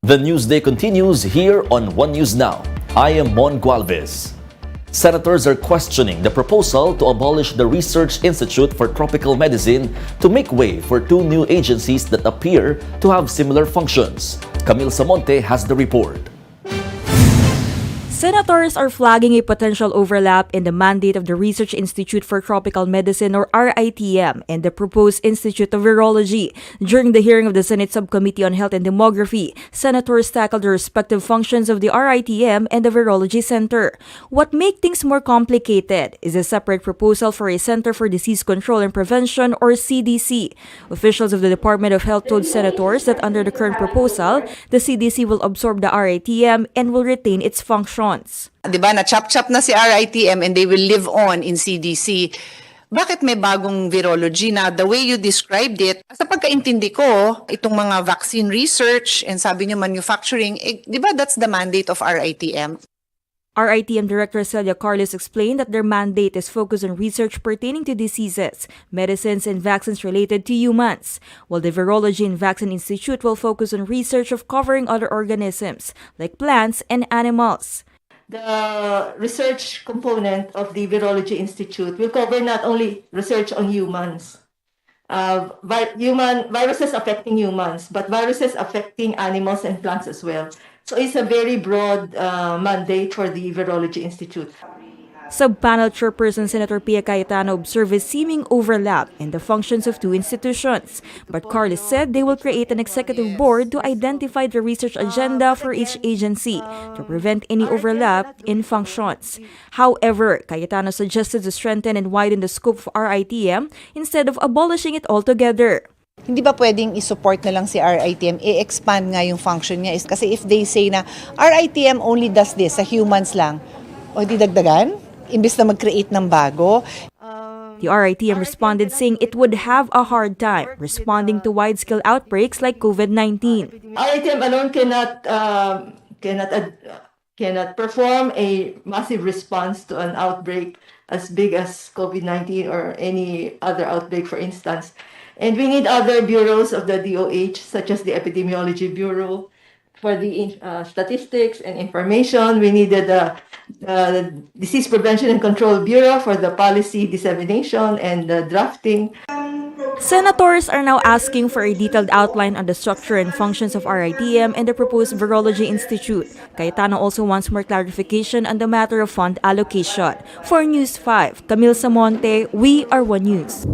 The Newsday continues here on One News Now. I am Mon Gualvez. Senators are questioning the proposal to abolish the Research Institute for Tropical Medicine to make way for two new agencies that appear to have similar functions. Camille Samonte has the report. Senators are flagging a potential overlap in the mandate of the Research Institute for Tropical Medicine or RITM and the proposed Institute of Virology. During the hearing of the Senate Subcommittee on Health and Demography, senators tackled the respective functions of the RITM and the Virology Center. What makes things more complicated is a separate proposal for a Center for Disease Control and Prevention or CDC. Officials of the Department of Health told senators that under the current proposal, the CDC will absorb the RITM and will retain its functions. Diba, na-chop-chop na si RITM and they will live on in CDC. Bakit may bagong virology na the way you described it, sa pagkaintindi ko, itong mga vaccine research and sabi niyo manufacturing, diba that's the mandate of RITM? RITM Director Celia Carlos explained that their mandate is focused on research pertaining to diseases, medicines, and vaccines related to humans, while the Virology and Vaccine Institute will focus on research of covering other organisms, like plants and animals. The research component of the Virology Institute will cover not only research on humans, viruses affecting humans, but viruses affecting animals and plants as well. So it's a very broad mandate for the Virology Institute. Sub-panel chairperson Senator Pia Cayetano observed a seeming overlap in the functions of two institutions, but Carlos said they will create an executive board to identify the research agenda for each agency to prevent any overlap in functions. However, Cayetano suggested to strengthen and widen the scope of RITM instead of abolishing it altogether. Hindi ba pwedeng i-support na lang si RITM, i-expand nga yung function niya? Kasi if they say na RITM only does this, sa humans lang, o di dagdagan? Imbis na mag-create ng bago. The RITM responded saying it would have a hard time responding to wide-scale outbreaks like COVID-19. RITM alone cannot perform a massive response to an outbreak as big as COVID-19 or any other outbreak, for instance. And we need other bureaus of the DOH, such as the Epidemiology Bureau, for the statistics and information. We needed the Disease Prevention and Control Bureau for the policy dissemination and the drafting. Senators are now asking for a detailed outline on the structure and functions of RITM and the proposed Virology Institute. Cayetano also wants more clarification on the matter of fund allocation. For News 5, Camille Samonte, We Are One News.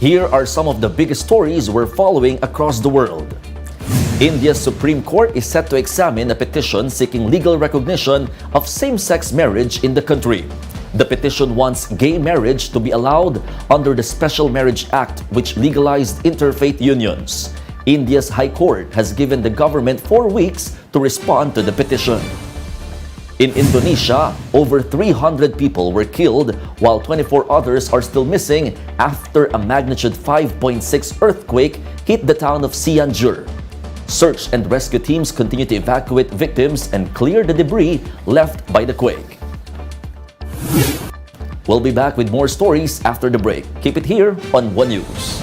Here are some of the biggest stories we're following across the world. India's Supreme Court is set to examine a petition seeking legal recognition of same-sex marriage in the country. The petition wants gay marriage to be allowed under the Special Marriage Act, which legalized interfaith unions. India's High Court has given the government 4 weeks to respond to the petition. In Indonesia, over 300 people were killed while 24 others are still missing after a magnitude 5.6 earthquake hit the town of Cianjur. Search and rescue teams continue to evacuate victims and clear the debris left by the quake. We'll be back with more stories after the break. Keep it here on One News.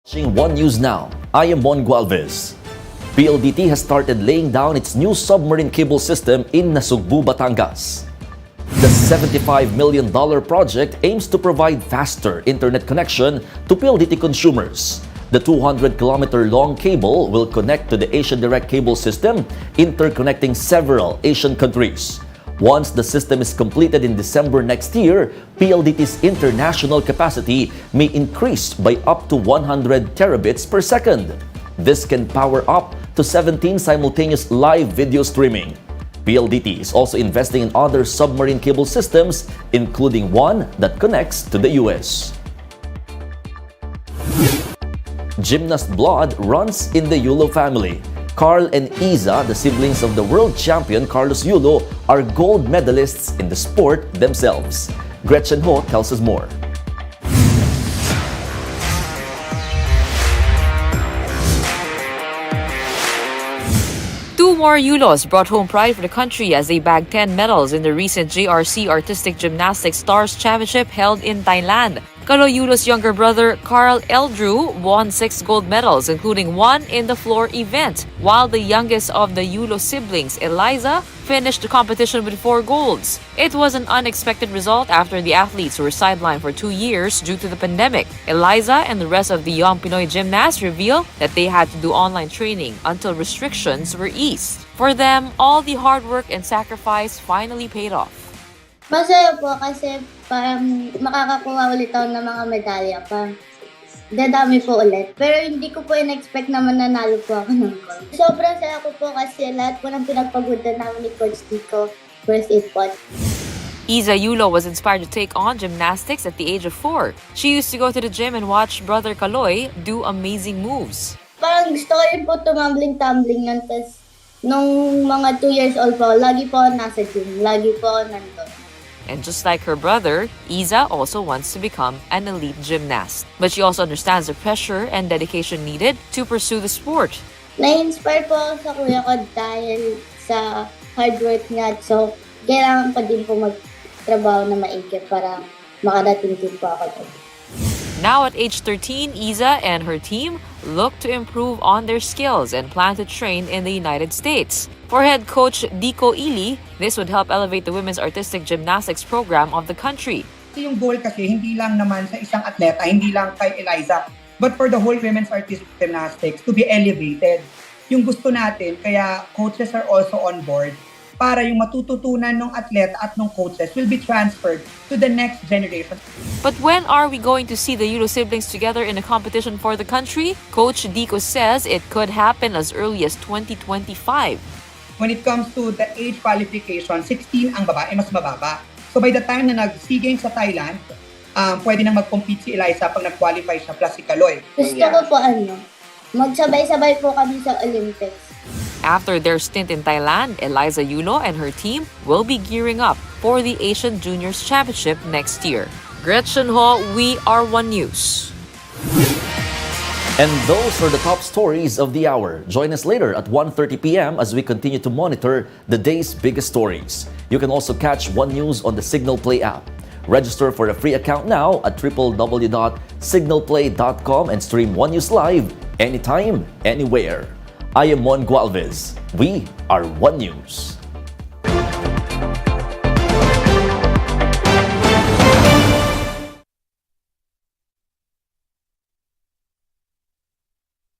Watching One News now, I am Mon Gualvez. PLDT has started laying down its new submarine cable system in Nasugbu, Batangas. The $75 million project aims to provide faster internet connection to PLDT consumers. The 200-kilometer-long cable will connect to the Asian Direct Cable System, interconnecting several Asian countries. Once the system is completed in December next year, PLDT's international capacity may increase by up to 100 terabits per second. This can power up to 17 simultaneous live video streaming. PLDT is also investing in other submarine cable systems, including one that connects to the US. Gymnast blood runs in the Yulo family. Carl and Isa, the siblings of the world champion Carlos Yulo, are gold medalists in the sport themselves. Gretchen Ho tells us more. Two more Yulos brought home pride for the country as they bagged 10 medals in the recent JRC Artistic Gymnastics Stars Championship held in Thailand. Kaloy Yulo's younger brother, Carl Eldrew, won 6 gold medals, including 1 in the floor event, while the youngest of the Yulo siblings, Eliza, finished the competition with 4 golds. It was an unexpected result after the athletes were sidelined for 2 years due to the pandemic. Eliza and the rest of the young Pinoy gymnasts revealed that they had to do online training until restrictions were eased. For them, all the hard work and sacrifice finally paid off. Masaya po kasi parang makakakuha ulit ako ng mga medalya pa. Dadami po ulit. Pero hindi ko po in-expect na mananalo po ako ng gold. Sobrang saya ko po kasi lahat po ng pinagpagudan namin ni Coach Tico, first aid po. Isa Yulo was inspired to take on gymnastics at the age of 4. She used to go to the gym and watch brother Kaloy do amazing moves. Parang gusto ko rin po tumambling-tumbling nun. Tapos nung mga 2 years old po, lagi po ako nasa gym. Lagi po ako nandun. And just like her brother, Isa also wants to become an elite gymnast. But she also understands the pressure and dedication needed to pursue the sport. Na-inspire po ako sa kuya ko dahil sa hard work niya. So, kailangan ko din po magtrabaho na maigi para makarating din po ako doon. Now at age 13, Isa and her team look to improve on their skills and plan to train in the United States. For head coach Dico Ili, this would help elevate the women's artistic gymnastics program of the country. Yung goal kasi hindi lang naman sa isang atleta, hindi lang kay Eliza, but for the whole women's artistic gymnastics to be elevated. Yung gusto natin, kaya coaches are also on board para yung matututunan ng atleta at ng coaches will be transferred to the next generation. But when are we going to see the Yulo siblings together in a competition for the country? Coach Dico says it could happen as early as 2025. When it comes to the age qualification, 16 ang babae, mas mababa. So by the time na nag-SEA Games sa Thailand, pwede nang mag-compete si Eliza pag nag-qualify siya plus si Kaloy. Gusto ko po magsabay-sabay po kami sa Olympics. After their stint in Thailand, Eliza Yulo and her team will be gearing up for the Asian Juniors Championship next year. Gretchen Ho, We Are One News. And those are the top stories of the hour. Join us later at 1:30 p.m. as we continue to monitor the day's biggest stories. You can also catch One News on the Signal Play app. Register for a free account now at www.signalplay.com and stream One News live anytime, anywhere. I am Mon Gualvez. We are One News.